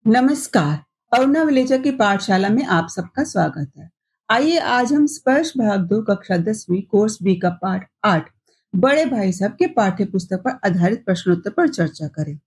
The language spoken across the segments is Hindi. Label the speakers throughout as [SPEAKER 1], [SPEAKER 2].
[SPEAKER 1] नमस्कार। अरुणा विलेजा की पाठशाला में आप सबका स्वागत है। आइए आज हम स्पर्श भाग 2 कक्षा 10वीं कोर्स बी का पाठ 8 बड़े भाई साहब के पाठ्य पुस्तक पर आधारित प्रश्नोत्तर पर चर्चा करें।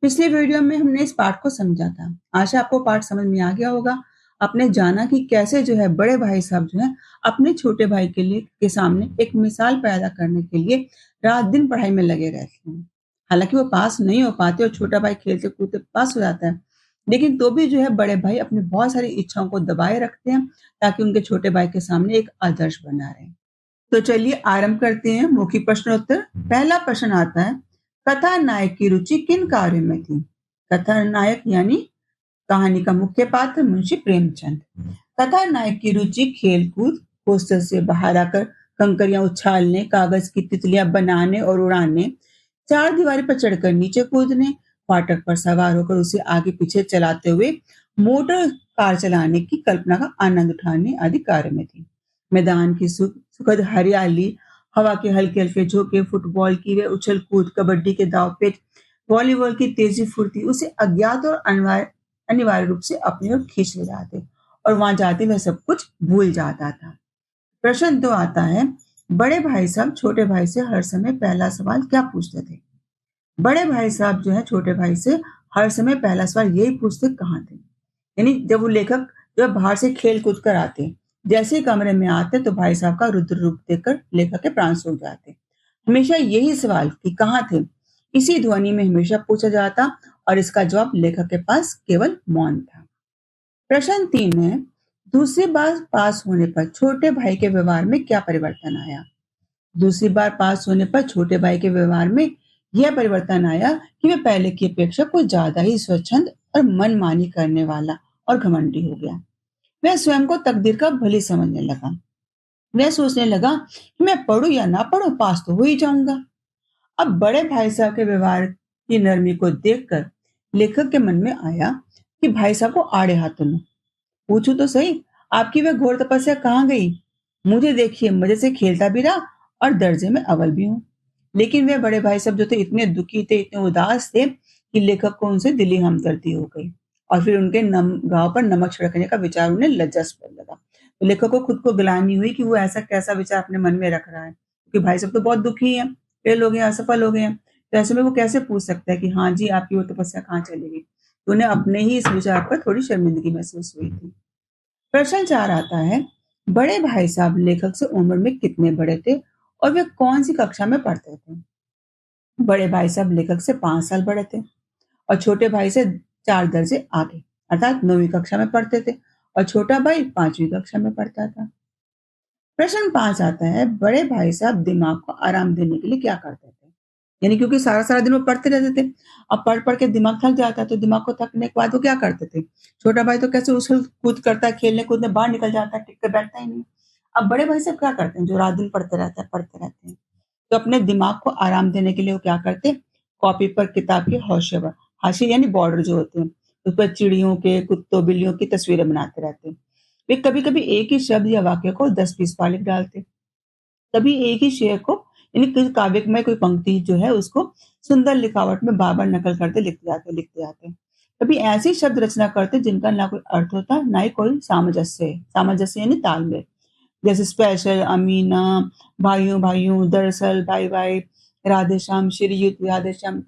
[SPEAKER 1] पिछले वीडियो में हमने इस पाठ को समझा था। आशा आपको पाठ समझ में आ गया होगा। आपने जाना कि कैसे बड़े भाई साहब अपने छोटे भाई के सामने एक मिसाल पैदा करने के लिए रात दिन पढ़ाई में लगे रहते हैं। हालांकि वो पास नहीं हो पाते और छोटा भाई खेलते कूदते पास हो जाता है, लेकिन तो भी बड़े भाई अपनी बहुत सारी इच्छाओं को दबाए रखते हैं ताकि उनके छोटे भाई के सामने एक आदर्श बना रहे। तो चलिए आरंभ करते हैं मौखिक प्रश्नोत्तर। पहला प्रश्न आता है, कथा नायक की रुचि किन कार्यों में थी? कथा नायक यानी कहानी का मुख्य पात्र मुंशी प्रेमचंद। कथा नायक की रुचि खेलकूद, हॉस्टल से बाहर आकर कंकरियां उछालने, कागज की तितलियां बनाने और उड़ाने, चार दीवारी पर चढ़कर नीचे कूदने, फाटक पर सवार होकर उसे आगे पीछे चलाते हुए मोटर कार चलाने की कल्पना का आनंद उठाने आदि कार्य में थी। मैदान की सुखद हरियाली, हवा के हल्के हल्के झोंके, फुटबॉल की वे उछल कूद, कबड्डी के दाव पेच, वॉलीबॉल की तेजी फुर्ती उसे अज्ञात और अनिवार्य रूप से अपनी ओर खींच ले जाते और वहां जाते वह सब कुछ भूल जाता था। प्रश्न 2 आता है, बड़े भाई साहब छोटे भाई से हर समय पहला सवाल क्या पूछते थे? बड़े भाई साहब छोटे भाई से हर समय पहला सवाल यही पूछते, कहाँ थे? यानी जब वो लेखक बाहर से खेल कूद कर आते, जैसे ही कमरे में आते तो भाई साहब का रुद्र रूप देखकर लेखक के प्राण सूख जाते। हमेशा यही सवाल कि कहाँ थे, इसी ध्वनि में हमेशा पूछा जाता और इसका जवाब लेखक के पास केवल मौन था। प्रश्न 3 है, दूसरी बार पास होने पर छोटे भाई के व्यवहार में क्या परिवर्तन आया? दूसरी बार पास होने पर छोटे भाई के व्यवहार में यह परिवर्तन आया कि वह पहले की अपेक्षा कुछ ज्यादा ही स्वच्छंद और मनमानी करने वाला और घमंडी हो गया। वह स्वयं को तकदीर का भली समझने लगा। वह सोचने लगा कि मैं पढ़ूं या ना पढ़ूं, पास तो हो ही जाऊंगा। अब बड़े भाई साहब के व्यवहार की नरमी को देखकर लेखक के मन में आया कि भाई साहब को आड़े हाथों लो, पूछूं तो सही, आपकी वह घोर तपस्या कहाँ गई? मुझे देखिए, मजे से खेलता भी रहा और दर्जे में अव्वल भी हूँ। लेकिन वे बड़े भाई साहब थे इतने दुखी थे, इतने उदास थे कि लेखक को उनसे दिली हमदर्दी हो गई और फिर उनके घाव पर नमक छिड़कने का विचार उन्हें लज्जास्पद लगा। तो लेखक को खुद को ग्लानि हुई कि वो ऐसा कैसा विचार अपने मन में रख रहा है, क्योंकि भाई साहब तो बहुत दुखी हैं, फेल हो गए, असफल हो गए हैं। तो ऐसे में वो कैसे पूछ सकता है कि हाँ जी, आपकी वो तपस्या कहाँ चली गई? तो उन्हें अपने ही इस विचार पर थोड़ी शर्मिंदगी महसूस हुई थी। प्रश्न 4 आता है, बड़े भाई साहब लेखक से उम्र में कितने बड़े थे और वे कौन सी कक्षा में पढ़ते थे? बड़े भाई साहब लेखक से 5 साल बड़े थे और छोटे भाई से 4 दर्जे आगे, अर्थात 9वीं कक्षा में पढ़ते थे और छोटा भाई 5वीं कक्षा में पढ़ता था। प्रश्न 5 आता है, बड़े भाई साहब दिमाग को आराम देने के लिए क्या करते थे? यानी क्योंकि सारा सारा दिन वो पढ़ते रहते थे, अब पढ़ पढ़ के दिमाग थक जाता है, तो दिमाग को थकने के बाद वो क्या करते थे? छोटा भाई तो कैसे उछल कूद करता है, खेलने कूदने बाहर निकल जाता है, टिक के बैठता ही नहीं। अब बड़े भाई साहब क्या करते हैं, जो रात दिन पढ़ते रहते हैं, तो अपने दिमाग को आराम देने के लिए वो क्या करते, कॉपी पर किताब के हाशिए यानी बॉर्डर जो होते हैं, उस पर चिड़ियों के, कुत्तों, बिल्लियों की तस्वीरें बनाते रहते हैं। वे कभी-कभी एक ही शब्द या वाक्य को 10-20 बार लिख डालते। कभी एक ही शेर को, यानी किसी काव्य में कोई पंक्ति उसको सुंदर लिखावट में बार-बार नकल करते लिखते जाते। कभी ऐसी शब्द रचना करते जिनका ना कोई अर्थ होता, ना ही कोई सामंजस्य सामंजस्य यानी तालमेल। जैसे स्पेशल, अमीना, भाइयों-भाइयों, दरअसल, भाई-भाई, राधे श्याम, श्रीयुत, राधे श्याम।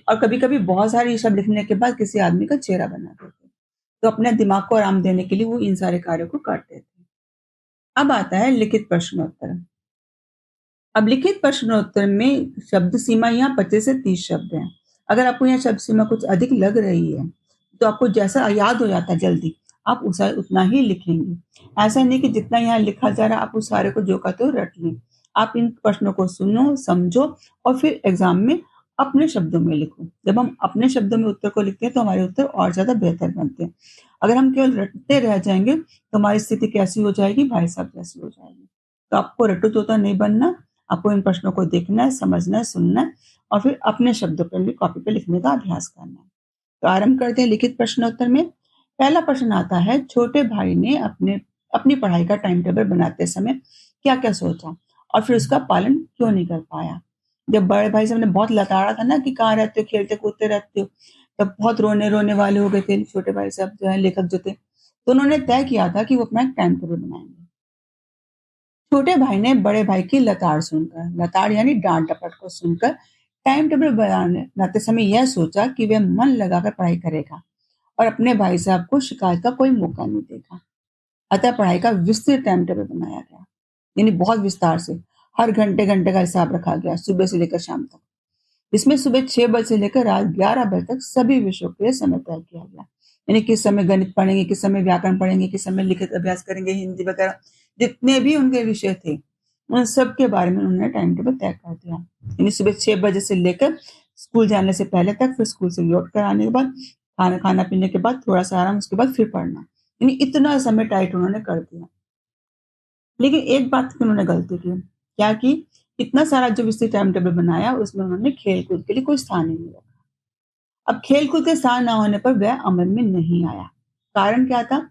[SPEAKER 1] और कभी-कभी बहुत सारे शब्द लिखने के बाद किसी आदमी का चेहरा बना देते। तो अपने दिमाग को आराम देने के लिए वो इन सारे कार्यों को करते थे। अब आता है लिखित प्रश्नोत्तर। अब लिखित प्रश्नोत्तर में शब्द सीमा यहाँ 25 से 30 शब्द है। अगर आपको यहाँ शब्द सीमा कुछ अधिक लग रही है, तो आपको जैसा याद हो जाता है जल्दी, आप उसा उतना ही लिखेंगे। ऐसा नहीं कि जितना यहाँ लिखा जा रहा है, आप उस सारे को जो कहते हो रट लें। आप इन प्रश्नों को सुनो, समझो और फिर एग्ज़ाम में अपने शब्दों में लिखो। जब हम अपने शब्दों में उत्तर को लिखते हैं, तो हमारे उत्तर और ज़्यादा बेहतर बनते हैं। अगर हम केवल रटते रह जाएँगे, तो हमारी स्थिति कैसी हो जाएगी? भाई साहब जैसी हो जाएगी। तो आपको रट्टू-तोता नहीं बनना, आपको इन प्रश्नों को देखना है, समझना है, सुनना है और फिर अपने शब्दों पर भी कॉपी पे लिखने का अभ्यास करना है। तो आरंभ करते हैं लिखित प्रश्नोत्तर में। पहला प्रश्न आता है, छोटे भाई ने अपनी पढ़ाई का टाइम टेबल बनाते समय क्या-क्या सोचा और फिर उसका पालन क्यों नहीं कर पाया? जब बड़े भाई साहब ने बहुत लताड़ा था ना कि कहाँ रहते हो, खेलते कूदते रहते हो, तब बहुत रोने-रोने वाले हो गए थे छोटे भाई साहब जो हैं लेखक जो थे। तो उन्होंने तय किया था कि वो अपना एक टाइम टेबल बनाएँगे। छोटे भाई ने बड़े भाई की लताड़ यानी डाँट-डपट को सुनकर टाइम टेबल बनाते समय यह सोचा कि वह मन लगाकर पढ़ाई करेगा और अपने भाई साहब को शिकायत का कोई मौका नहीं देगा। अतः पढ़ाई का विस्तृत टाइम टेबल बनाया गया, यानी बहुत विस्तार से। हर घंटे-घंटे का हिसाब रखा गया, सुबह से लेकर शाम तक। इसमें सुबह 6 बजे से लेकर रात 11 बजे तक सभी विषयों के लिए समय तय किया गया। यानी किस समय गणित पढ़ेंगे, किस समय व्याकरण पढ़ेंगे, किस समय लिखित अभ्यास करेंगे, हिंदी वगैरह जितने भी उनके विषय थे, उन सब के बारे में उन्होंने टाइम टेबल तय कर दिया। यानी सुबह 6 बजे से लेकर स्कूल जाने से पहले तक, फिर स्कूल से लौट कर आने के बाद, खाना खाना-पीने के बाद थोड़ा-सा आराम, उसके बाद फिर पढ़ना। यानी इतना समय टाइट उन्होंने कर दिया। लेकिन एक बात की उन्होंने गलती की। क्या की? इतना सारा जो विस्तृत टाइम टेबल बनाया उसमें उन्होंने खेल-कूद के लिए कोई स्थान ही नहीं रखा। अब खेल-कूद के स्थान ना होने पर वह अमल में नहीं आया। कारण क्या था?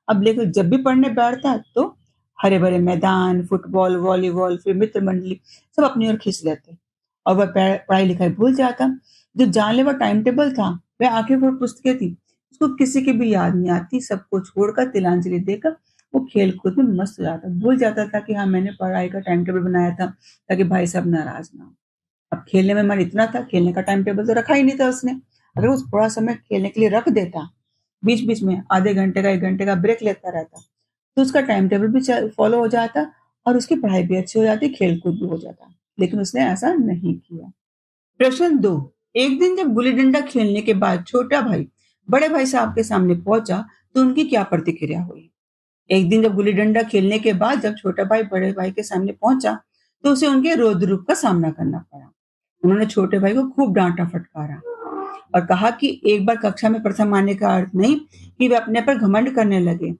[SPEAKER 1] अब लेकिन जब भी पढ़ने बैठता तो हरे-भरे मैदान, फुटबॉल, वॉलीबॉल, फिर मित्र मंडली सब अपनी ओर खींच लेते और वह पढ़ाई-लिखाई भूल जाता। जो जानलेवा टाइम टेबल था, वह आखिर वो पुस्तकें थी, उसको किसी की भी याद नहीं आती, सबको छोड़कर तिलांजलि देकर वो खेल-कूद में मस्त हो जाता। भूल जाता था कि हाँ, मैंने पढ़ाई का टाइम टेबल बनाया था ताकि भाई साहब नाराज़ ना हों। अब खेलने में मन इतना था, खेलने का टाइम टेबल तो रखा ही नहीं था उसने। अगर वो थोड़ा समय खेलने के लिए रख देता, बीच-बीच में आधे घंटे का, 1 घंटे का ब्रेक लेता रहता, तो उसका टाइम टेबल भी फ़ॉलो हो जाता और उसकी पढ़ाई भी अच्छी हो जाती, खेल-कूद भी हो जाता। लेकिन उसने ऐसा नहीं किया। प्रश्न 2, एक दिन जब गुल्ली-डंडा खेलने के बाद छोटा भाई बड़े भाई साहब के सामने पहुँचा, तो उनकी क्या प्रतिक्रिया हुई? एक दिन जब गुल्ली-डंडा खेलने के बाद जब छोटा भाई बड़े भाई के सामने पहुँचा, तो उसे उनके रौद्र-रूप का सामना करना पड़ा। उन्होंने छोटे भाई को खूब डाँटा-फटकारा और कहा कि एक बार कक्षा में प्रथम आने का अर्थ नहीं कि वे अपने पर घमंड करने लगे।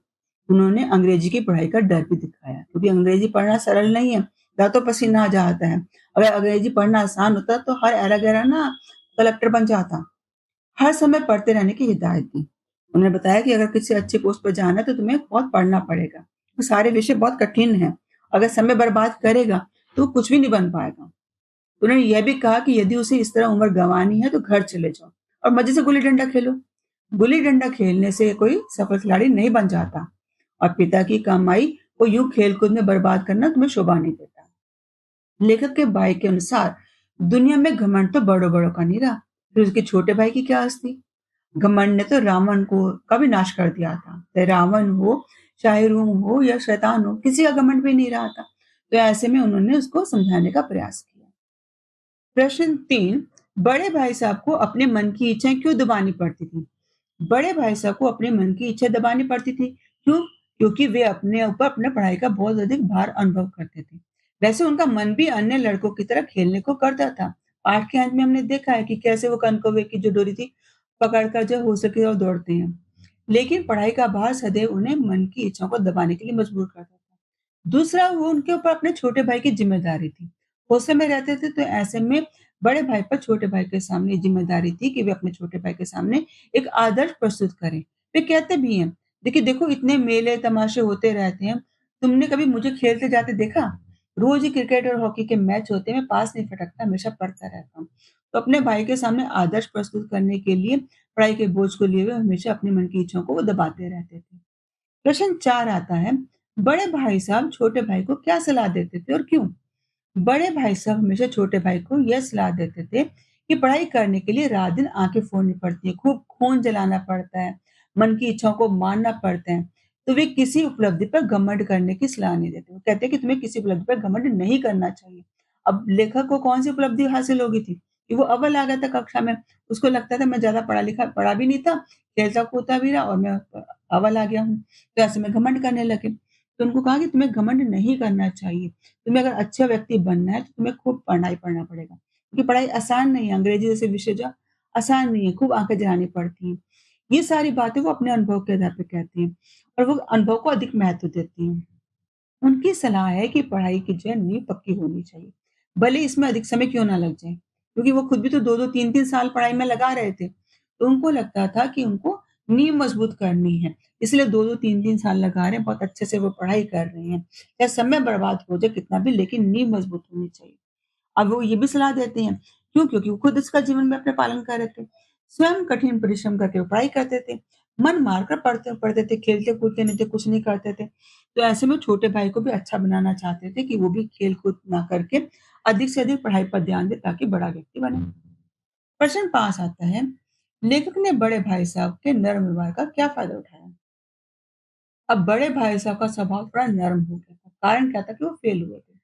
[SPEAKER 1] उन्होंने अंग्रेजी की पढ़ाई का डर भी दिखाया, क्योंकि अंग्रेजी पढ़ना सरल नहीं है, दाँतों पसीना आ जाता है। अगर अंग्रेजी पढ़ना आसान होता तो हर ऐरा-गैरा ना कलेक्टर बन जाता। हर समय पढ़ते रहने की हिदायत दी। उन्होंने बताया कि अगर किसी अच्छी पोस्ट पर जाना है तो तुम्हें बहुत पढ़ना पड़ेगा। वो सारे विषय बहुत कठिन हैं। अगर समय बर्बाद करेगा तो कुछ भी नहीं बन पाएगा। उन्होंने यह भी कहा कि यदि उसे इस तरह उम्र गँवानी है तो घर चले जाओ और मज़े से गुल्ली-डंडा खेलो। गुल्ली-डंडा खेलने से कोई सफल खिलाड़ी नहीं बन जाता और पिता की कमाई को यूँ खेल-कूद में बर्बाद करना तुम्हें शोभा नहीं देता। लेखक के भाई के अनुसार दुनिया में घमंड तो बड़ों-बड़ों का नहीं रहा, फिर उसके छोटे भाई की क्या हस्ती? घमंड ने तो रावण को का भी नाश कर दिया था। चाहे रावण हो, चाहे रोम हो या शैतान हो, किसी का घमंड भी नहीं रहा था। तो ऐसे में उन्होंने उसको समझाने का प्रयास किया। प्रश्न 3, बड़े भाई साहब को अपने मन की इच्छाएँ क्यों दबानी पड़ती थी? बड़े भाई साहब को अपने मन की इच्छा दबानी पड़ती थी। क्यों? क्योंकि वे अपने ऊपर अपने पढ़ाई का बहुत अधिक भार अनुभव करते थे। वैसे उनका मन भी अन्य लड़कों की तरह खेलने को करता था। पाठ के अंत में हमने देखा है कि कैसे वो कनकौवे की जो डोरी थी, पकड़कर जो हो सके और दौड़ते हैं। लेकिन पढ़ाई का भार सदैव उन्हें मन की इच्छाओं को दबाने के लिए मजबूर करता था। दूसरा, वो उनके ऊपर अपने छोटे भाई की ज़िम्मेदारी थी। होश में रहते थे तो ऐसे में बड़े भाई पर छोटे भाई के सामने ज़िम्मेदारी थी कि वे अपने छोटे भाई के सामने एक आदर्श प्रस्तुत करें। वे कहते भी हैं, देखिए देखो इतने मेले तमाशे होते रहते हैं, तुमने कभी मुझे खेलते जाते देखा? रोज़ ही क्रिकेट और हॉकी के मैच होते हैं, मैं पास नहीं फटकता, हमेशा पढ़ता रहता हूँ। तो अपने भाई के सामने आदर्श प्रस्तुत करने के लिए पढ़ाई के बोझ को लिए हुए हमेशा अपनी मन की इच्छाओं को वो दबाते रहते थे। प्रश्न 4 आता है, बड़े भाई साहब छोटे भाई को क्या सलाह देते थे और क्यों? बड़े भाई साहब हमेशा छोटे भाई को यह सलाह देते थे कि पढ़ाई करने के लिए रात-दिन आँखें फोड़नी पड़ती है, खूब खून जलाना पड़ता है, मन की इच्छाओं को मारना पड़ता है। तो वे किसी उपलब्धि पर घमंड करने की सलाह नहीं देते। वो कहते हैं कि तुम्हें किसी उपलब्धि पर घमंड नहीं करना चाहिए। अब लेखक को कौन-सी उपलब्धि हासिल हो गई थी कि वो अव्वल आ गया था कक्षा में। उसको लगता था मैं ज़्यादा पढ़ा भी नहीं था, खेलता-कूदता भी रहा और मैं अव्वल आ गया हूँ। तो ऐसे में घमंड करने लगे। तो उनको कहा कि तुम्हें घमंड नहीं करना चाहिए। तुम्हें अगर अच्छा व्यक्ति बनना है तो तुम्हें खूब पढ़ाई पढ़ना पड़ेगा। क्योंकि पढ़ाई आसान नहीं है, अंग्रेजी जैसे विषय जो आसान नहीं है, खूब आँखें जलानी पड़ती हैं। ये सारी बातें वो अपने अनुभव के आधार पे कहती हैं और वो अनुभव को अधिक महत्व देती हैं। उनकी सलाह है कि पढ़ाई की जो है नींव पक्की होनी चाहिए, भले इसमें अधिक समय क्यों ना लग जाए। क्योंकि वो खुद भी तो 2-2 3-3 साल पढ़ाई में लगा रहे थे। तो उनको लगता था कि उनको नींव मजबूत करनी है, इसलिए 2-2 3-3 साल लगा रहे हैं, बहुत अच्छे से वो पढ़ाई कर रहे हैं। चाहे समय बर्बाद हो जाए कितना भी, लेकिन नींव मजबूत होनी चाहिए। अब वो ये भी सलाह देते हैं, क्यों? क्योंकि वो खुद इसका जीवन में अपने पालन कर रहे थे। स्वयं कठिन परिश्रम करके वो पढ़ाई करते थे, मन मारकर पढ़ते पढ़ते थे, खेलते-कूदते नहीं थे, कुछ नहीं करते थे। तो ऐसे में छोटे भाई को भी अच्छा बनाना चाहते थे कि वो भी खेल-कूद ना करके अधिक से अधिक पढ़ाई पर ध्यान दे ताकि बड़ा व्यक्ति बने। प्रश्न 5 आता है, लेखक ने बड़े भाई साहब के नर्म व्यवहार का क्या फ़ायदा उठाया? अब बड़े भाई साहब का स्वभाव थोड़ा नर्म हो गया था। कारण क्या था कि वो फेल हुए थे।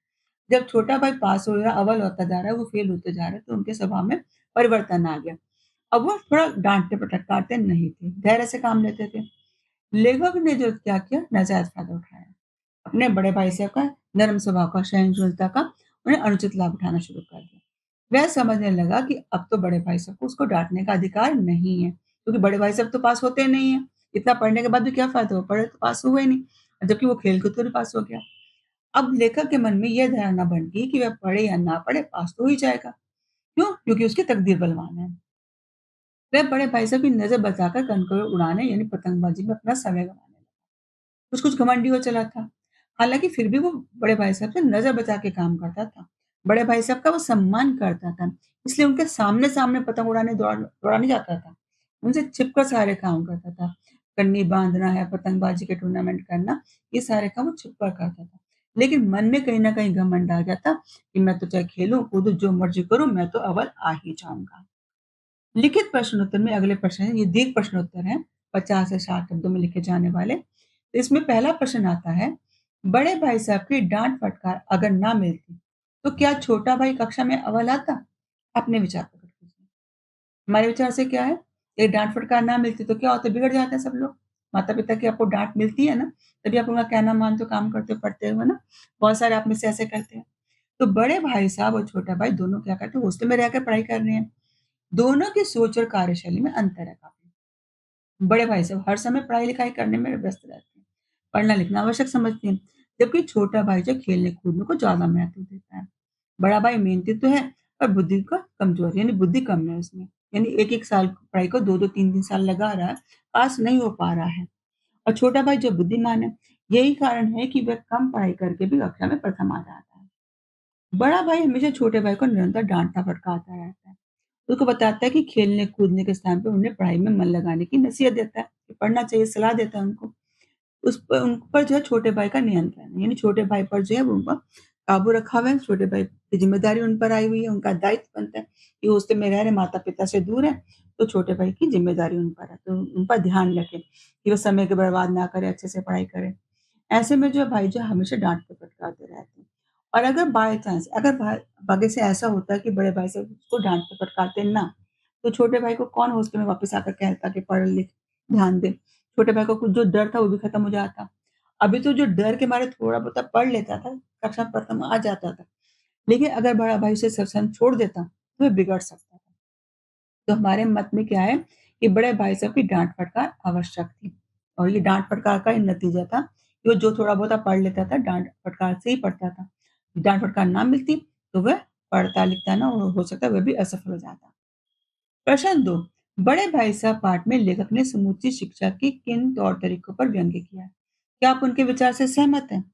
[SPEAKER 1] जब छोटा भाई पास हो रहा अव्वल होता जा रहा है, वो फेल होते जा रहे हैं, तो उनके स्वभाव में परिवर्तन आ गया। अब वो थोड़ा डाँटते फटकारते नहीं थे, धैर्य से काम लेते थे। लेखक ने जो क्या किया, नाजायज़ फ़ायदा उठाया। अपने बड़े भाई साहब का नरम स्वभाव का, सहनशीलता का, उन्हें अनुचित लाभ उठाना शुरू कर दिया। वह समझने लगा कि अब तो बड़े भाई साहब को उसको डाँटने का अधिकार नहीं है, क्योंकि बड़े भाई साहब तो पास होते नहीं हैं। इतना पढ़ने के बाद भी क्या फ़ायदा हुआ, पढ़े तो पास हुए ही नहीं, जबकि वो खेल-कूद कर भी पास हो गया। अब लेखक के मन में यह धारणा बन गई कि वह पढ़े या ना पढ़े, पास तो हो ही जाएगा। क्यों? क्योंकि उसकी तकदीर बलवान है। वह बड़े भाई साहब की नज़र बचाकर कनकौर उड़ाने यानी पतंगबाज़ी में अपना समय गँवाने लगा। कुछ-कुछ घमंडी हो चला था। हालाँकि फिर भी वो बड़े भाई साहब से नज़र बचा के काम करता था। बड़े भाई साहब का वो सम्मान करता था, इसलिए उनके सामने-सामने पतंग उड़ाने दौड़ाने जाता था। उनसे छिपकर सारे काम करता था। कन्नी बाँधना है, पतंगबाज़ी के टूर्नामेंट करना, ये सारे काम वो छुप कर करता था। लेकिन मन में कहीं न कहीं घमंड आ गया था कि मैं तो चाहे खेलूँ, कूदूँ, जो मर्ज़ी करूँ, मैं तो अव्वल आ ही जाऊँगा। लिखित प्रश्नोत्तर में अगले प्रश्न हैं, ये दीर्घ प्रश्नोत्तर हैं, 50 से 60 शब्दों में लिखे जाने वाले। तो इसमें पहला प्रश्न आता है, बड़े भाई साहब की डाँट-फटकार अगर ना मिलती, तो क्या छोटा भाई कक्षा में अव्वल आता? अपने विचार प्रकट कीजिए। हमारे विचार से क्या है, ये डाँट-फटकार ना मिलती तो क्या होता है, बिगड़ जाते हैं सब लोग। माता-पिता की आपको डाँट मिलती है ना, तभी आप उनका कहना मानते हो, काम करते हो, पढ़ते हो, है ना? बहुत सारे आप में से ऐसे करते हैं। तो बड़े भाई साहब और छोटा भाई दोनों क्या करते हैं, हॉस्टल में रहकर पढ़ाई कर रहे हैं। दोनों की सोच और कार्यशैली में अंतर है काफ़ी। बड़े भाई साहब हर समय पढ़ाई-लिखाई करने में व्यस्त रहते हैं, पढ़ना-लिखना आवश्यक समझते हैं, जबकि छोटा भाई जो खेलने-कूदने को ज़्यादा महत्व देता है। बड़ा भाई मेहनती तो है, पर बुद्धि का कमज़ोर है, यानी बुद्धि कम है उसमें। यानी 1-1 साल पढ़ाई को 2-2 3-3 साल लगा रहा है, पास नहीं हो पा रहा है। और छोटा भाई जो बुद्धिमान है, यही कारण है कि वह कम पढ़ाई करके भी कक्षा में प्रथम आ जाता है। बड़ा भाई हमेशा छोटे भाई को निरंतर डाँटता-फटकारता रहता है। उसको बताता है कि खेलने-कूदने के स्थान पे उन्हें पढ़ाई में मन लगाने की नसीहत देता है, कि पढ़ना चाहिए, सलाह देता है उनको। उन पर जो है छोटे भाई का नियंत्रण है, यानी छोटे भाई पर जो है वो उनका काबू रखा हुआ है, छोटे भाई की ज़िम्मेदारी उन पर आई हुई है, उनका दायित्व बनता है कि हॉस्टल में रह रहे माता-पिता से दूर हैं, तो छोटे भाई की ज़िम्मेदारी उन पर है, तो उन पर ध्यान रखें कि वो समय को बर्बाद ना करें, अच्छे से पढ़ाई करें। ऐसे में जो है भाई जो है हमेशा डाँट के फटकारते रहते हैं। और अगर बाय चांस अगर भाग्य से ऐसा होता है कि बड़े भाई से उसको डाँटते फटकारते ना, तो छोटे भाई को कौन हॉस्टल में वापस आकर कहता कि पढ़ लिख, ध्यान दे। छोटे भाई को कुछ जो डर था वो भी खत्म हो जाता। अभी तो जो डर के मारे थोड़ा बहुत पढ़ लेता था, कक्षा प्रथम आ जाता था। लेकिन अगर बड़ा भाई उसे सत्संग छोड़ देता, तो वह बिगड़ सकता था। तो हमारे मत में क्या है कि बड़े भाई साहब की डाँट-फटकार आवश्यक थी और ये डाँट-फटकार का ही नतीजा था कि वो जो थोड़ा बहुत पढ़ लेता था, डाँट-फटकार से ही पढ़ता था। डाँट-फटकार ना मिलती, तो वह पढ़ता-लिखता ना और हो सकता है वह भी असफल हो जाता। प्रश्न 2, बड़े भाई साहब पाठ में लेखक ने समूची शिक्षा के किन तौर-तरीकों पर व्यंग्य किया है? क्या आप उनके विचार से सहमत हैं?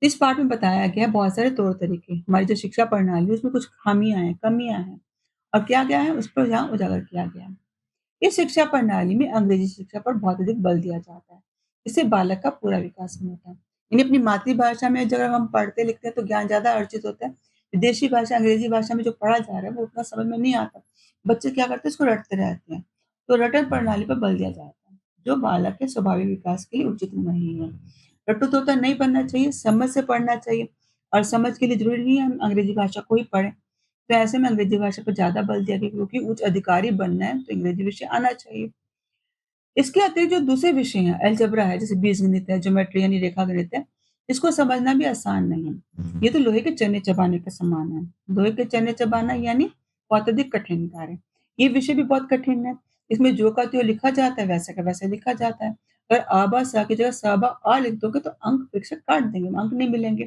[SPEAKER 1] इस पाठ में बताया गया है बहुत सारे तौर-तरीके। हमारी जो शिक्षा प्रणाली है उसमें कुछ खामियाँ हैं, कमियाँ हैं और क्या क्या है उस पर यहाँ उजागर किया गया है। इस शिक्षा प्रणाली में अंग्रेजी शिक्षा पर बहुत अधिक बल दिया जाता है। इससे बालक का पूरा विकास नहीं होता। यानी अपनी मातृभाषा में जब हम पढ़ते लिखते हैं तो ज्ञान ज़्यादा अर्जित होता है। विदेशी भाषा अंग्रेजी भाषा में जो पढ़ा जा रहा है वो उतना समझ में नहीं आता। बच्चे क्या करते हैं इसको रटते रहते हैं। तो रटन प्रणाली पर बल दिया जाता है, जो बालक के स्वाभाविक विकास के लिए उचित नहीं है। रट्टू-तोता नहीं पढ़ना चाहिए, समझ से पढ़ना चाहिए और समझ के लिए ज़रूरी नहीं है हम अंग्रेजी भाषा को ही पढ़ें। तो ऐसे में अंग्रेजी भाषा पर ज़्यादा बल दिया गया क्योंकि उच्च अधिकारी बनना है तो अंग्रेजी विषय आना चाहिए। इसके अतिरिक्त जो दूसरे विषय हैं, अलजेब्रा है, जैसे बीजगणित है, ज्योमेट्री यानी रेखागणित है, इसको समझना भी आसान नहीं है। ये तो लोहे के चने चबाने के समान है। लोहे के चने चबाना यानी बहुत अधिक कठिन कार्य। ये विषय भी बहुत कठिन है। इसमें जो का त्यों लिखा जाता है, वैसा का वैसा लिखा जाता है। अगर आ, बा, सा की जगह सा, बा, आ लिख दोगे तो अंक शिक्षक काट देंगे, अंक नहीं मिलेंगे।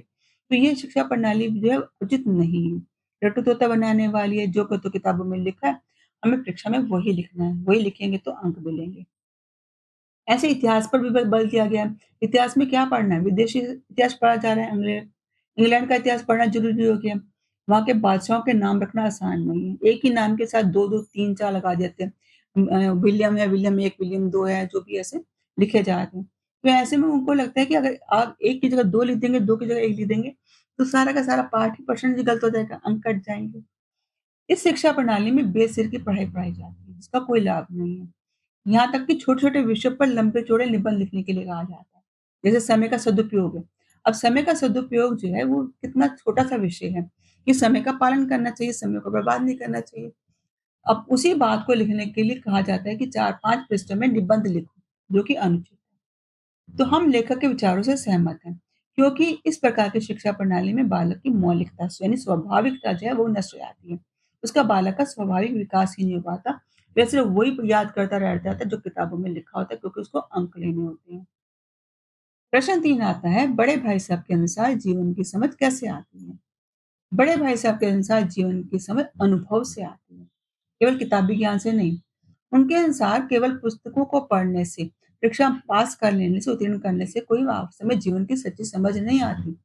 [SPEAKER 1] तो ये शिक्षा प्रणाली जो है उचित नहीं है। रट्टू-तोता बनाने वाली है, जो को तो किताबों में लिखा है, हमें परीक्षा में वही लिखना है, वही लिखेंगे तो अंक मिलेंगे। ऐसे इतिहास पर भी बल दिया गया है। इतिहास में क्या पढ़ना है? विदेशी इतिहास पढ़ा जा रहा है, इंग्लैंड का इतिहास पढ़ना ज़रूरी हो गया। वहाँ के बादशाहों के नाम रखना आसान नहीं है। एक ही नाम के साथ 2-2, 3-4 लगा देते हैं। विलियम है, विलियम 1, विलियम 2 है, जो भी ऐसे लिखे जाते हैं। तो ऐसे में उनको लगता है कि अगर आप 1 की जगह 2 लिख देंगे, 2 की जगह 1 लिख देंगे, तो सारा का सारा पाठ ही परसेंटेज ही गलत हो जाएगा, अंक कट जाएँगे। इस शिक्षा प्रणाली में बेसिर की पढ़ाई पढ़ाई जाती है, जिसका कोई लाभ नहीं है। यहाँ तक कि छोटे-छोटे विषयों पर लंबे-चौड़े निबंध लिखने के लिए कहा जाता है। जैसे समय का सदुपयोग है। अब समय का सदुपयोग जो है वो कितना छोटा-सा विषय है कि समय का पालन करना चाहिए, समय को बर्बाद नहीं करना चाहिए। अब उसी बात को लिखने के लिए कहा जाता है कि 4-5 पृष्ठों में निबंध लिखो, जो कि अनुचित है। तो हम लेखक के विचारों से सहमत हैं, क्योंकि इस प्रकार की शिक्षा प्रणाली में बालक की मौलिकता यानी स्वाभाविकता जो है वो नष्ट हो जाती है। उसका बालक का स्वाभाविक विकास ही नहीं हो पाता। वह सिर्फ वही याद करता रह जाता है जो किताबों में लिखा होता है, क्योंकि उसको अंक लेने होते हैं। प्रश्न 3 आता है, बड़े भाई साहब के अनुसार जीवन की समझ कैसे आती है? बड़े भाई साहब के अनुसार जीवन की समझ अनुभव से आती है, केवल किताबी ज्ञान से नहीं। उनके अनुसार केवल पुस्तकों को पढ़ने से, परीक्षा पास कर लेने से, उत्तीर्ण करने से कोई वास्तव में जीवन की सच्ची समझ नहीं आती।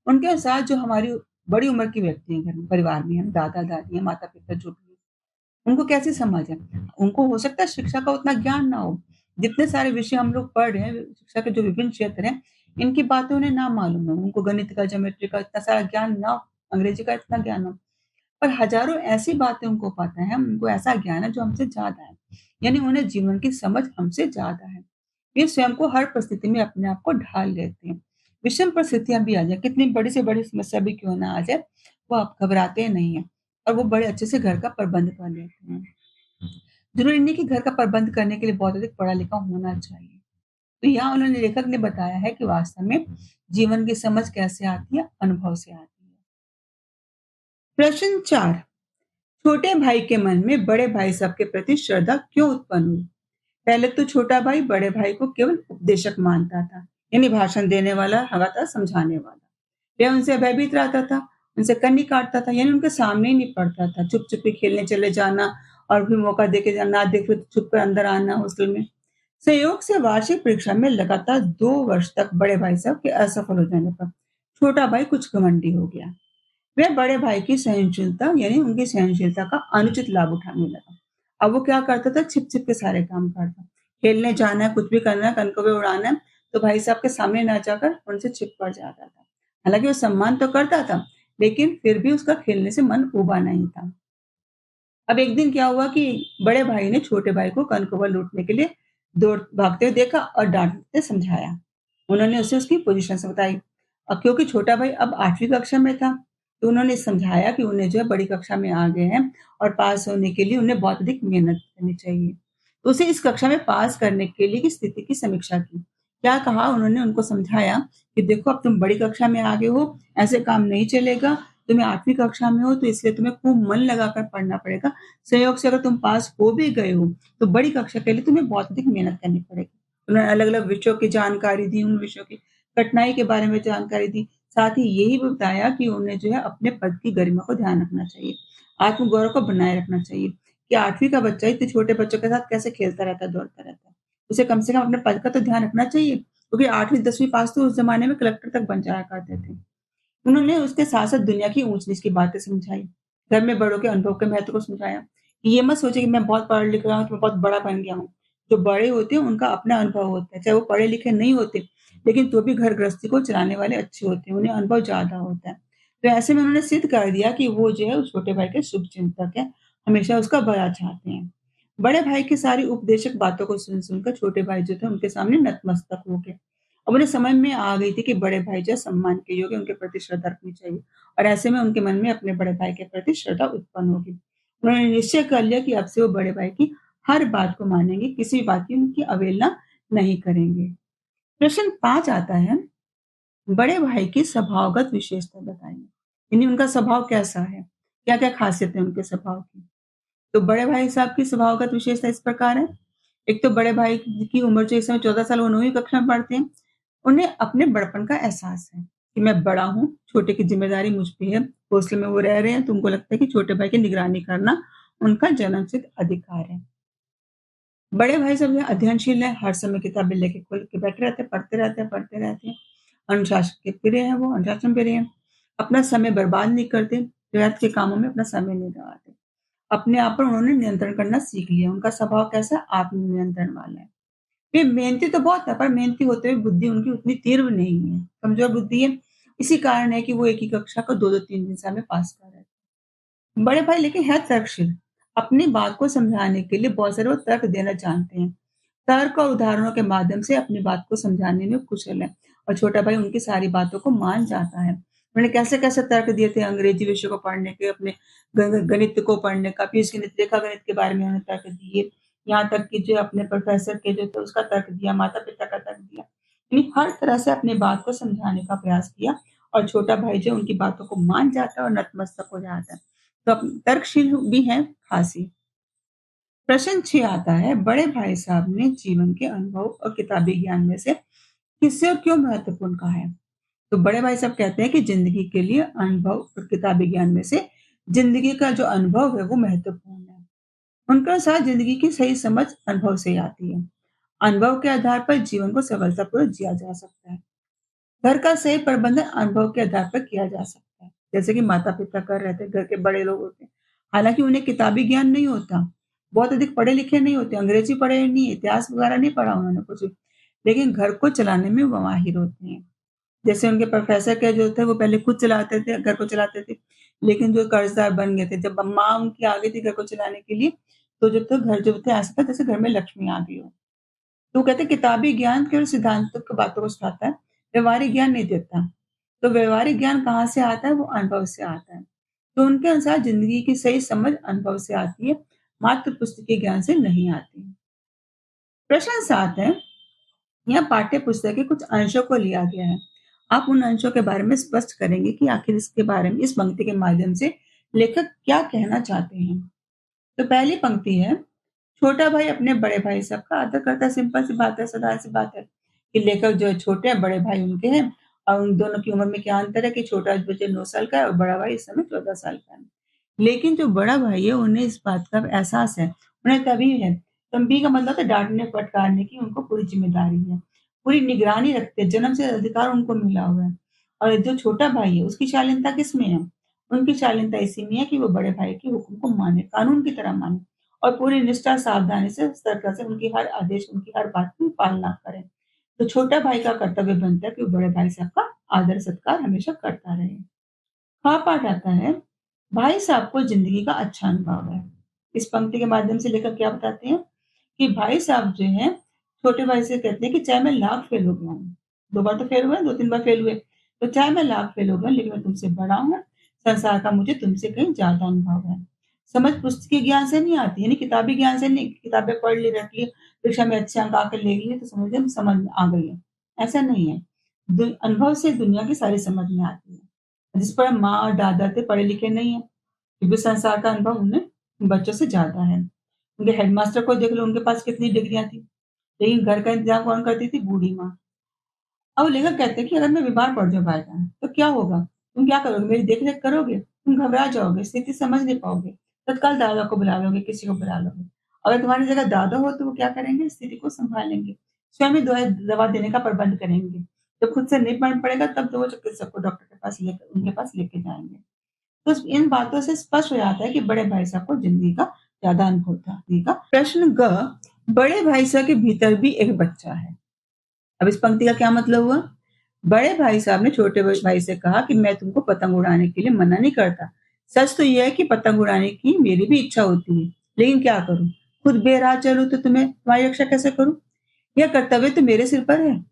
[SPEAKER 1] उनके अनुसार जो हमारी बड़ी उम्र की व्यक्ति हैं घर में, परिवार में हैं, दादा-दादी हैं, माता-पिता जो भी हैं, उनको कैसी समझ है? उनको हो सकता है शिक्षा का उतना ज्ञान ना हो। जितने सारे विषय हम लोग पढ़ रहे हैं, शिक्षा के जो विभिन्न क्षेत्र हैं, इनकी बातें उन्हें ना मालूम हो। उनको गणित का, ज्योमेट्री का इतना सारा ज्ञान ना हो, अंग्रेजी का इतना ज्ञान ना हो। पर हज़ारों ऐसी बातें उनको पता है, उनको ऐसा ज्ञान है जो हमसे ज़्यादा है। यानी उन्हें जीवन की समझ हमसे ज़्यादा है। ये स्वयं को हर परिस्थिति में अपने आप को ढाल लेते हैं। विषम परिस्थितियाँ भी आ जाएँ, कितनी बड़ी से बड़ी समस्या भी क्यों ना आ जाए, वो आप घबराते नहीं हैं और वो बड़े अच्छे से घर का प्रबंध कर लेते हैं। ज़रूरी नहीं कि घर का प्रबंध करने के लिए बहुत अधिक पढ़ा-लिखा होना चाहिए। तो यहाँ उन्होंने लेखक ने बताया है कि वास्तव में जीवन की समझ कैसे आती है? अनुभव से आती है। प्रश्न 4, छोटे भाई के मन में बड़े भाई साहब के प्रति श्रद्धा क्यों उत्पन्न हुई? पहले तो छोटा भाई बड़े भाई को केवल उपदेशक मानता था, यानी भाषण देने वाला, लगातार समझाने वाला। वह उनसे भयभीत रहता था, उनसे कन्नी काटता था, यानी उनके सामने ही नहीं पड़ता था। चुप-चुप के खेलने चले जाना और फिर मौका देके ना देखे तो छुप कर अंदर आना हॉस्टल में। संयोग से वार्षिक परीक्षा में लगातार 2 वर्ष तक बड़े भाई साहब के असफल हो जाने पर छोटा भाई कुछ घमंडी हो गया। वह बड़े भाई की सहनशीलता यानी उनकी सहनशीलता का अनुचित लाभ उठाने लगा। अब वो क्या करता था, छिप-छिप के सारे काम करता। खेलने जाना है, कुछ भी करना है, कनकौवे उड़ाना है, तो भाई साहब के सामने ना जाकर उनसे छिप कर जाता था। हालाँकि वो सम्मान तो करता था, लेकिन फिर भी उसका खेलने से मन उबा नहीं था। अब एक दिन क्या हुआ कि बड़े भाई ने छोटे भाई को कनकौवा लूटने के लिए दौड़ भागते हुए देखा और डाँटते समझाया। उन्होंने उसे उसकी पोज़ीशन से बताई। अब क्योंकि छोटा भाई अब 8वीं कक्षा में था, तो उन्होंने समझाया कि उन्हें जो है बड़ी कक्षा में आ गए हैं और पास होने के लिए उन्हें बहुत अधिक मेहनत करनी चाहिए। तो उसे इस कक्षा में पास करने के लिए की स्थिति की समीक्षा की। क्या कहा उन्होंने उनको समझाया कि देखो अब तुम बड़ी कक्षा में आ गए हो, ऐसे काम नहीं चलेगा। तुम्हें 8वीं कक्षा में हो तो इसलिए तुम्हें खूब मन लगाकर पढ़ना पड़ेगा। संयोग से अगर तुम पास हो भी गए हो, तो बड़ी कक्षा के लिए तुम्हें बहुत अधिक मेहनत करनी पड़ेगी। उन्होंने अलग-अलग विषयों की जानकारी दी, उन विषयों की कठिनाई के बारे में जानकारी दी। साथ ही यही भी बताया कि उन्हें जो है अपने पद की गरिमा को ध्यान रखना चाहिए। आत्मगौरव को बनाए रखना चाहिए कि 8वीं का बच्चा इतने छोटे बच्चों के साथ कैसे खेलता रहता है, दौड़ता रहता है। उसे कम से कम अपने पद का तो ध्यान रखना चाहिए, क्योंकि 8वीं 10वीं पास तो उस ज़माने में कलेक्टर तक बन जाया करते थे। उन्होंने उसके साथ-साथ दुनिया की ऊँच-नीच की बातें समझाई। घर में बड़ों के अनुभव के महत्व को समझाया कि ये मत सोचिए कि मैं बहुत पढ़ लिख रहा हूँ, तो मैं बहुत बड़ा बन गया हूँ। जो बड़े होते हैं उनका अपना अनुभव होता है, चाहे वो पढ़े लिखे नहीं होते, लेकिन तो भी घर गृहस्थी को चलाने वाले अच्छे होते हैं, उन्हें अनुभव ज़्यादा होता है। तो ऐसे में उन्होंने सिद्ध कर दिया कि वो जो है उस छोटे भाई के शुभचिंतक हैं, हमेशा उसका भला चाहते हैं। बड़े भाई की सारी उपदेशक बातों को सुन-सुन कर छोटे भाई जो थे उनके सामने नतमस्तक हो गए। अब उन्हें समझ में आ गई थी कि बड़े भाई जो है सम्मान के योग्य, उनके प्रति श्रद्धा रखनी चाहिए और ऐसे में उनके मन में अपने बड़े भाई के प्रति श्रद्धा उत्पन्न होगी। उन्होंने निश्चय कर लिया कि अब से वो बड़े भाई की हर बात को मानेंगे, किसी भी बात की उनकी अवहेलना नहीं करेंगे। प्रश्न 5 आता है, बड़े भाई की स्वभावगत विशेषता बताइए। यानी उनका स्वभाव कैसा है? क्या-क्या खासियत है उनके स्वभाव की? तो बड़े भाई साहब की स्वभावगत विशेषता इस प्रकार है। एक तो बड़े भाई की उम्र जो इस समय 14 साल, वो 9वीं कक्षा में पढ़ते हैं। उन्हें अपने बड़पन का एहसास है कि मैं बड़ा हूँ, छोटे की ज़िम्मेदारी मुझ पे है। हॉस्टल में वो रह रहे हैं, तो उनको लगता है कि छोटे भाई की निगरानी करना उनका जन्मसिद्ध अधिकार है। बड़े भाई साहब जो है अध्ययनशील हैं, हर समय किताबें लेके खोल के बैठे रहते हैं, पढ़ते रहते हैं, अनुशासन के प्रिय हैं वो, अनुशासन प्रिय हैं। अपना समय बर्बाद नहीं करते, व्यर्थ के कामों में अपना समय नहीं गंवाते। अपने आप पर उन्होंने नियंत्रण करना सीख लिया। उनका स्वभाव कैसा है? आत्म-नियंत्रण वाला है। वे मेहनती तो बहुत है, पर मेहनती होते हुए बुद्धि उनकी उतनी तीव्र नहीं है, कमज़ोर बुद्धि है। इसी कारण है कि वो एक ही कक्षा को 2-2 3-3 साल में पास कर रहे हैं। बड़े भाई लेकिन है तर्कशील। अपनी बात को समझाने के लिए बहुत सारे वो तर्क देना जानते हैं। तर्क और उदाहरणों के माध्यम से अपनी बात को समझाने में कुशल है और छोटा भाई उनकी सारी बातों को मान जाता है। उन्होंने कैसे-कैसे तर्क दिए थे अंग्रेजी विषय को पढ़ने के, अपने गणित को पढ़ने का, बीजगणित, रेखागणित के बारे में उन्होंने तर्क दिए। यहाँ तक कि जो अपने प्रोफ़ेसर के जो थे उसका तर्क दिया, माता-पिता का तर्क दिया। यानी हर तरह से अपनी बात को समझाने का प्रयास किया और छोटा भाई जो उनकी बातों को मान जाता है और नतमस्तक हो जाता है। तो तर्कशील भी हैं खास ही। प्रश्न 6 आता है, बड़े भाई साहब ने जीवन के अनुभव और किताबी ज्ञान में से किससे और क्यों महत्वपूर्ण कहा है? तो बड़े भाई साहब कहते हैं कि ज़िंदगी के लिए अनुभव और किताबी ज्ञान में से ज़िंदगी का जो अनुभव है वो महत्वपूर्ण है। उनके अनुसार ज़िंदगी की सही समझ अनुभव से ही आती है। अनुभव के आधार पर जीवन को सफलतापूर्वक जिया जा सकता है। घर का सही प्रबंधन अनुभव के आधार पर किया जा सकता है। जैसे कि माता-पिता कर रहे थे, घर के बड़े लोग होते हैं। हालाँकि उन्हें किताबी ज्ञान नहीं होता, बहुत अधिक पढ़े-लिखे नहीं होते, अंग्रेज़ी पढ़े नहीं, इतिहास वगैरह नहीं पढ़ा उन्होंने कुछ भी, लेकिन घर को चलाने में वो माहिर होते हैं। जैसे उनके प्रोफ़ेसर के जो थे वो पहले खुद चलाते थे, घर को चलाते थे, लेकिन जो कर्ज़दार बन गए थे, जब माँ उनकी आ गई थी घर को चलाने के लिए, तो जो थे घर जो थे ऐसा था जैसे घर में लक्ष्मी आ गई हो। तो वो कहते हैं किताबी ज्ञान केवल सिद्धांतों की बातों को सिखाता है, व्यवहारिक ज्ञान नहीं देता। तो व्यवहारिक ज्ञान कहाँ से आता है? वो अनुभव से आता है। तो उनके अनुसार ज़िंदगी की सही समझ अनुभव से आती है, मात्र पुस्तकीय ज्ञान से नहीं आती। प्रश्न 7 है, यहाँ पाठ्य पुस्तक के कुछ अंशों को लिया गया है। आप उन अंशों के बारे में स्पष्ट करेंगे कि आखिर इसके बारे में इस पंक्ति के माध्यम से लेखक क्या कहना चाहते हैं। तो पहली पंक्ति है, छोटा भाई अपने बड़े भाई सबका आदर करता है। सिंपल सी बात है, साधारण सी बात है कि लेखक जो है छोटे हैं, बड़े भाई उनके हैं और उन दोनों की उम्र में क्या अंतर है कि छोटा बच्चा 9 साल का है और बड़ा भाई इस समय 14 साल का है। लेकिन जो बड़ा भाई है उन्हें इस बात का एहसास है, उन्हें तभी है। तंबी का मतलब है डाँटने फटकारने की उनको पूरी ज़िम्मेदारी है, पूरी निगरानी रखते हैं, जन्म से अधिकार उनको मिला हुआ है। और जो छोटा भाई है उसकी शालीनता किसमें है? उनकी शालीनता इसी में है कि वो बड़े भाई के हुक्म को माने, कानून की तरह माने और पूरी निष्ठा, सावधानी से, सतर्कता से उनकी हर आदेश, उनकी हर बात की पालना करें। तो छोटा भाई का कर्तव्य बनता है कि वो बड़े भाई साहब का आदर-सत्कार हमेशा करता रहे। हाँ, पाठ आता है, भाई साहब को ज़िंदगी का अच्छा अनुभव है। इस पंक्ति के माध्यम से लेखक क्या बताते हैं कि भाई साहब जो हैं, छोटे भाई से कहते हैं कि चाहे मैं लाख फेल हो गया हूँ, 2 बार तो फेल हुए, 2-3 बार फेल हुए, तो चाहे मैं लाख फेल हो गया लेकिन मैं तुमसे बड़ा हूँ, संसार का मुझे तुमसे कहीं ज़्यादा अनुभव है। समझ पुस्तकीय ज्ञान से नहीं आती, यानी किताबी ज्ञान से नहीं, किताबें पढ़ ली, रट ली, परीक्षा में अच्छे अंक आकर ले लिए तो समझ में आ गई है, ऐसा नहीं है। अनुभव से दुनिया की सारी समझ में आती है। जिस पर माँ और दादा थे पढ़े-लिखे नहीं हैं, फिर भी संसार का अनुभव उन्हें बच्चों से ज़्यादा है। उनके हेडमास्टर को देख लो, उनके पास कितनी डिग्रियाँ थी, लेकिन घर का इंतज़ाम कौन करती थी? बूढ़ी माँ। अब लेखक कहते हैं कि अगर मैं बीमार पड़ जाऊँ बाय चांस तो क्या होगा? तुम क्या करोगे? मेरी देख-रेख करोगे? तुम घबरा जाओगे, स्थिति समझ नहीं पाओगे, तत्काल दादा को बुला लोगे, किसी को बुला लोगे। अगर तुम्हारी जगह दादा हो तो वो क्या करेंगे? स्थिति को सँभालेंगे, स्वयं ही दवा देने का प्रबंध करेंगे। जब खुद से नहीं पढ़ पड़ेगा तब तो वो चिकित्सक को डॉक्टर के पास लेकर उनके पास लेके जाएँगे। तो इन बातों से स्पष्ट हो जाता है कि बड़े भाई साहब को ज़िंदगी का ज़्यादा अनुभव था। जी का प्रश्न ग, बड़े भाई साहब के भीतर भी एक बच्चा है। अब इस पंक्ति का क्या मतलब हुआ? बड़े भाई साहब ने छोटे भाई से कहा कि मैं तुमको पतंग उड़ाने के लिए मना नहीं करता। सच तो ये है कि पतंग उड़ाने की मेरी भी इच्छा होती है, लेकिन क्या करूँ? खुद बेराह चलूँ तो तुम्हारी रक्षा कैसे करूँ? यह कर्तव्य तो मेरे सिर पर है।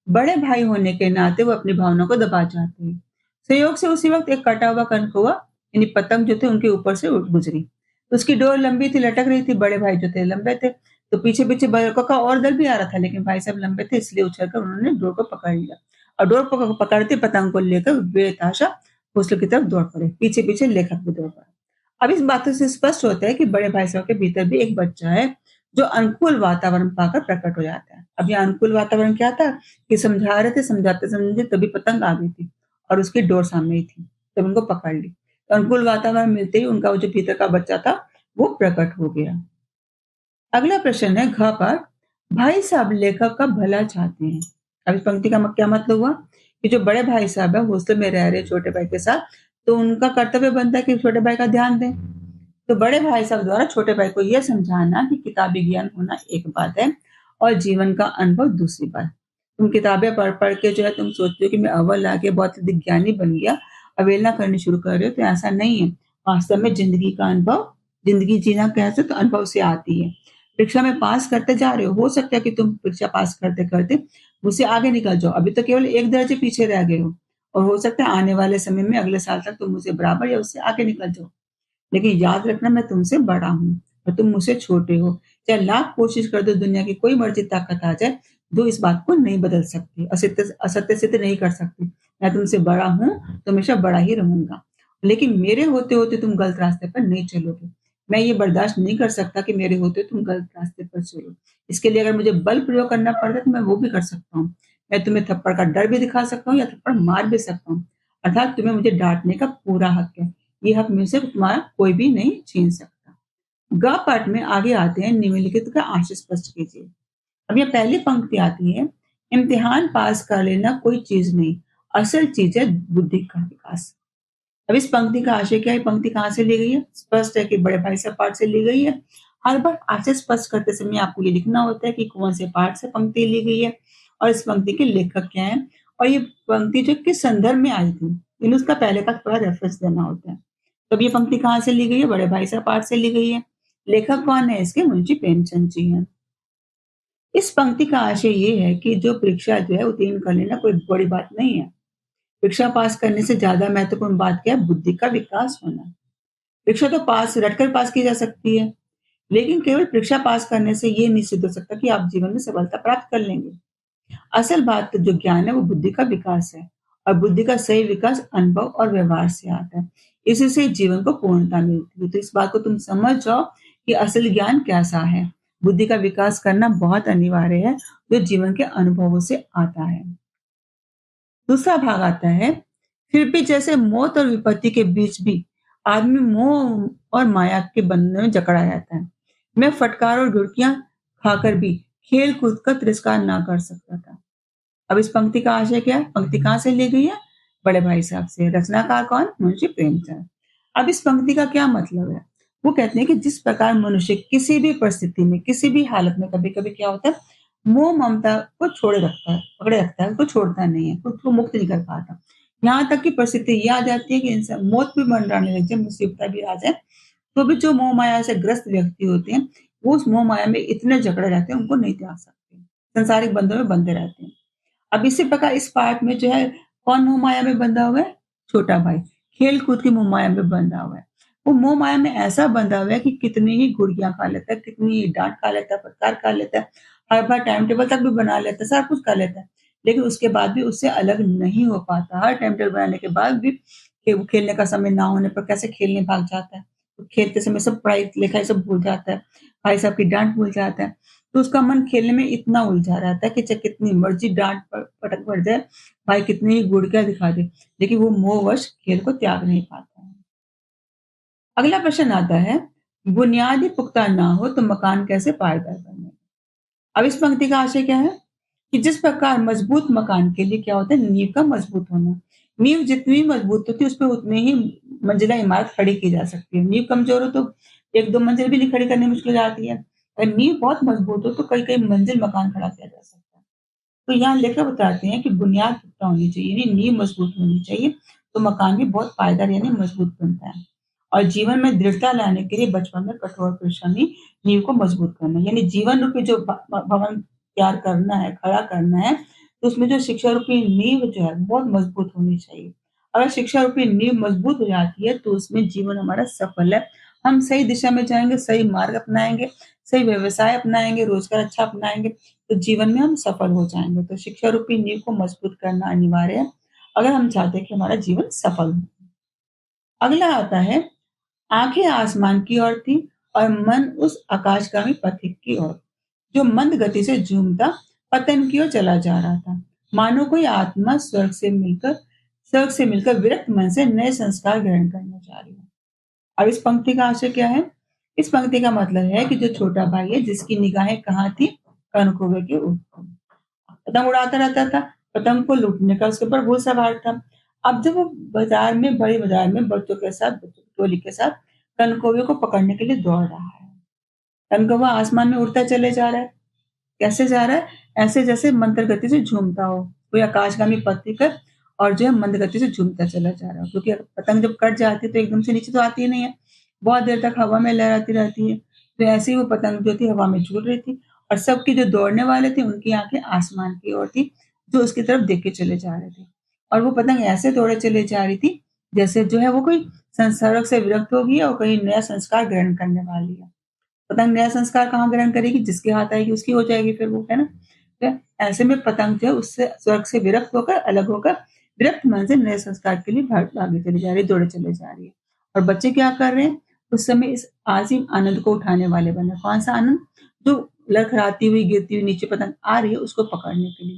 [SPEAKER 1] बड़े भाई होने के नाते वो अपनी भावनाओं को दबा चाहते हैं। संयोग से उसी वक़्त एक कटा हुआ कनकौआ यानी पतंग जो थे उनके ऊपर से उड़ गुज़री। उसकी डोर लंबी थी, लटक रही थी, बड़े भाई जो थे लंबे थे, तो पीछे-पीछे बड़कों का और दल भी आ रहा था, लेकिन भाई साहब लंबे थे इसलिए उछलकर उन्होंने डोर को पकड़ लिया और डोर पकड़ते पतंग को लेकर बेतहाशा घोंसले की तरफ दौड़ पड़े। पीछे-पीछे लेखक भी दौड़ पड़ा। अब इस बातों से स्पष्ट होता है कि बड़े भाई साहब के भीतर भी एक बच्चा है, जो अनुकूल वातावरण पाकर प्रकट हो जाता है। अब यहाँ अनुकूल वातावरण क्या था कि समझा रहे थे, समझाते-समझाते तभी पतंग आ गई थी और उसकी डोर सामने ही थी, तब उनको पकड़ ली। तो अनुकूल वातावरण मिलते ही उनका वो जो भीतर का बच्चा था, वो प्रकट हो गया। अगला प्रश्न है घ पर, भाई साहब लेखक का भला चाहते हैं। अब इस पंक्ति का क्या मतलब हुआ कि जो बड़े भाई साहब है हॉस्टल में रह रहे छोटे भाई के साथ, तो उनका कर्तव्य बनता है कि छोटे भाई का ध्यान दें। तो बड़े भाई साहब द्वारा छोटे भाई को यह समझाना कि किताबी ज्ञान होना एक बात है और जीवन का अनुभव दूसरी बात। तुम किताबें पढ़-पढ़ के जो है तुम सोचते हो कि मैं अव्वल आ गया, बहुत अधिक ज्ञानी बन गया, अवहेलना करनी शुरू कर रहे हो, तो ऐसा नहीं है। वास्तव में ज़िंदगी का अनुभव, ज़िंदगी जीना कैसे तो अनुभव से आती है। परीक्षा में पास करते जा रहे हो सकता है कि तुम परीक्षा पास करते-करते मुझसे आगे निकल जाओ। अभी तो केवल 1 दर्जे पीछे रह गए हो और हो सकता है आने वाले समय में अगले साल तक तुम मुझसे बराबर या उससे आगे निकल जाओ। लेकिन याद रखना मैं तुमसे बड़ा हूँ और तुम मुझसे छोटे हो। चाहे लाख कोशिश कर दो दुनिया की कोई मर्ज़ी ताकत आ जाए, जो इस बात को नहीं बदल सकती, असत्य सिद्ध नहीं कर सकती। मैं तुमसे बड़ा हूँ, तो हमेशा बड़ा ही रहूँगा। लेकिन मेरे होते-होते तुम गलत रास्ते पर नहीं चलोगे। मैं ये बर्दाश्त नहीं कर सकता कि मेरे होते तुम गलत रास्ते पर चलो। इसके लिए अगर मुझे बल प्रयोग करना पड़ता है तो मैं वो भी कर सकता हूँ। मैं तुम्हें थप्पड़ का डर भी दिखा सकता हूँ या थप्पड़ मार भी सकता हूँ। अर्थात तुम्हें मुझे डाँटने का पूरा हक है। ये हक मुझसे तुम्हारा कोई भी नहीं छीन सकता। ग पाठ में आगे आते हैं निम्नलिखित का आशय स्पष्ट कीजिए। अब ये पहली पंक्ति आती है, इम्तिहान पास कर लेना कोई चीज़ नहीं, असल चीज़ है बुद्धि का विकास। अब इस पंक्ति का आशय क्या है? पंक्ति कहाँ से ली गई है? स्पष्ट है कि बड़े भाई साहब पाठ से ली गई है। हर बार आशय स्पष्ट करते समय आपको ये लिखना होता है कि कौन से पाठ से पंक्ति ली गई है और इस पंक्ति के लेखक क्या हैं और ये पंक्ति जो किस संदर्भ में आई थी, यानी उसका पहले का थोड़ा रेफरेंस देना होता है। तो अब ये पंक्ति कहाँ से ली गई है? बड़े भाई साहब पाठ से ली गई है। लेखक कौन है इसके? मुंशी प्रेमचंद जी हैं। इस पंक्ति का आशय ये है कि जो परीक्षा जो है उत्तीर्ण कर लेना कोई बड़ी बात नहीं है। परीक्षा पास करने से ज़्यादा महत्वपूर्ण बात क्या है? बुद्धि का विकास होना। परीक्षा तो पास रटकर पास की जा सकती है, लेकिन केवल परीक्षा पास करने से ये नहीं सिद्ध हो सकता कि आप जीवन में सफलता प्राप्त कर लेंगे। असल बात तो जो ज्ञान है वो बुद्धि का विकास है और बुद्धि का सही विकास अनुभव और व्यवहार से आता है। इसी से जीवन को पूर्णता मिलती है। तो इस बात को तुम समझ जाओ कि असल ज्ञान कैसा है। बुद्धि का विकास करना बहुत अनिवार्य है, जो जीवन के अनुभवों से आता है। दूसरा भाग आता है, फिर भी जैसे मौत और विपत्ति के बीच भी आदमी मोह और माया के बंधन में जकड़ा रहता है। मैं फटकार और घुड़कियां खाकर भी खेल कूद का तिरस्कार ना कर सकता था। अब इस पंक्ति का आशय क्या है? पंक्ति कहाँ से ली गई है? बड़े भाई साहब से। रचनाकार कौन? मुंशी प्रेमचंद। अब इस पंक्ति का क्या मतलब है? वो कहते हैं कि जिस प्रकार मनुष्य किसी भी परिस्थिति में, किसी भी हालत में कभी-कभी क्या होता है, मोह ममता को छोड़े रखता है, पकड़े रखता है, उसको छोड़ता नहीं है, खुद को मुक्त नहीं कर पाता। यहाँ तक कि परिस्थिति ये आ जाती है कि इंसान मौत भी मंडराने लग जाए, मुसीबत भी आ जाए, तो भी जो मोह माया से ग्रस्त व्यक्ति होते हैं, वो उस मोह माया में इतने जकड़े रहते हैं, उनको नहीं त्याग सकते। संसारिक बंधनों में बंधे रहते हैं। अब इसी प्रकार इस पाठ में जो है कौन मोह माया में बंधा हुआ है? छोटा भाई। खेल कूद की मोह माया में बंधा हुआ है। वो मोह माया में ऐसा बंधा हुआ है कि कितनी ही गुड़ियां खा लेता है, कितनी ही डांट खा लेता है, फटकार खा लेता है, हर बार टाइम टेबल तक भी बना लेता है, सब कुछ कर लेता है, लेकिन उसके बाद भी उससे अलग नहीं हो पाता। हर टाइम टेबल बनाने के बाद भी वो खेलने का समय ना होने पर कैसे खेलने भाग जाता है। तो खेलते समय सब पढ़ाई लिखाई सब भूल जाता है, भाई साहब की डांट भूल जाता है, तो उसका मन खेलने में इतना उलझा रहता है कि चाहे कितनी मर्जी डांट पटक पड़ जाए, भाई कितनी ही गुड़कियां दिखा दे, लेकिन वो मोहवश खेल को त्याग नहीं पाता है। अगला प्रश्न आता है, बुनियादी पुख्ता ना हो तो मकान कैसे पायदार बने? अब इस पंक्ति का आशय क्या है कि जिस प्रकार मजबूत मकान के लिए क्या होता है, नींव का मजबूत होना। नींव जितनी मजबूत होती है उस पर उतनी ही मंजिला इमारत खड़ी की जा सकती है। नींव कमजोर हो तो एक दो मंजिल भी नहीं खड़ी करनी मुश्किल हो जाती है। अगर नींव बहुत मजबूत हो तो कई कई मंजिल मकान खड़ा किया जा सकता है। तो यहाँ लेखक बताते हैं कि बुनियाद पुख्ता होनी चाहिए, यानी नींव मजबूत होनी चाहिए, तो मकान भी बहुत पायदार यानी मजबूत बनता है। और जीवन में दृढ़ता लाने के लिए बचपन में कठोर परिश्रम ही नींव को मजबूत करना है। यानी जीवन रूपी जो भवन तैयार करना है, खड़ा करना है, तो उसमें जो शिक्षा रूपी नींव जो है बहुत मजबूत होनी चाहिए। अगर शिक्षा रूपी नींव मजबूत हो जाती है तो उसमें जीवन हमारा सफल है। हम सही दिशा में जाएँगे, सही मार्ग अपनाएँगे, सही व्यवसाय अपनाएँगे, रोज़गार अच्छा अपनाएँगे, तो जीवन में हम सफल हो जाएँगे। तो शिक्षा रूपी नींव को मजबूत करना अनिवार्य है, अगर हम चाहते हैं कि हमारा जीवन सफल हो। अगला आता है, आँखें आसमान की ओर थी और मन उस आकाशगामी पथिक की ओर, जो मंद गति से झूमता पतन की ओर चला जा रहा था। मानो कोई आत्मा स्वर्ग से मिलकर विरक्त मन से नए संस्कार ग्रहण करने जा रही है। अब इस पंक्ति का आशय क्या है? इस पंक्ति का मतलब है कि जो छोटा भाई है जिसकी निगाहें कहाँ थी? कनकौवे के ऊपर। पतंग उड़ाता रहता था, पतंग को लूटने का उसके ऊपर भूत सवार था। अब जब वो बाजार में बड़े बाजार में बच्चों की टोली के साथ कनकौवे को पकड़ने के लिए दौड़ रहा है। कनकौवा आसमान में उड़ता चले जा रहा है। कैसे जा रहा है? ऐसे जैसे मंत्र गति से झूमता हो, कोई आकाशगामी पत्ती पर और जो है मंद गति से झूमता चला जा रहा हो, क्योंकि पतंग जब कट जाती है तो एकदम से नीचे तो आती ही नहीं है, बहुत देर तक हवा में लहराती रहती है। तो ऐसे ही वो पतंग जो थी हवा में झूल रही थी और सबके जो दौड़ने वाले थे उनकी आंखें आसमान की ओर थी, जो उसकी तरफ देख के चले जा रहे थे। और वो पतंग ऐसे दौड़े चले जा रही थी जैसे जो है वो कोई संसारक से विरक्त होगी और कोई नया संस्कार ग्रहण करने वाली है। पतंग नया संस्कार कहाँ ग्रहण करेगी? जिसके हाथ आएगी उसकी हो जाएगी फिर वो, है ना? तो ऐसे में पतंग जो है उससे स्वर्ग से विरक्त होकर, अलग होकर विरक्त मन से नए संस्कार के लिए भागे चली जा रही है, दौड़े चले जा रही है। और बच्चे क्या कर रहे हैं? उस समय इस असीम आनंद को उठाने वाले बने। कौन-सा आनंद? जो लड़खड़ाती हुई, गिरती हुई नीचे पतंग आ रही है उसको पकड़ने के लिए।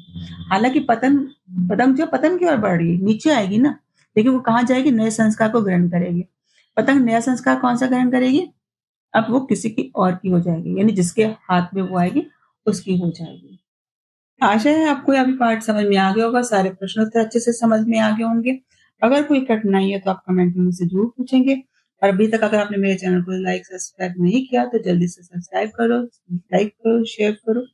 [SPEAKER 1] हालाँकि पतंग जो पतन की ओर बढ़ रही है, नीचे आएगी ना, लेकिन वो कहाँ जाएगी? नए संस्कार को ग्रहण करेगी। पतंग नया संस्कार कौन-सा ग्रहण करेगी? अब वो किसी की और की हो जाएगी, यानी जिसके हाथ में वो आएगी उसकी हो जाएगी। आशा है आपको अभी पाठ समझ में आ गया होगा, सारे प्रश्न उत्तर अच्छे से समझ में आ गए होंगे। अगर कोई कठिनाई है तो आप कमेंट में मुझसे ज़रूर पूछेंगे और अभी तक अगर आपने मेरे चैनल को लाइक, सब्सक्राइब नहीं किया तो जल्दी से सब्सक्राइब करो, लाइक करो, शेयर करो।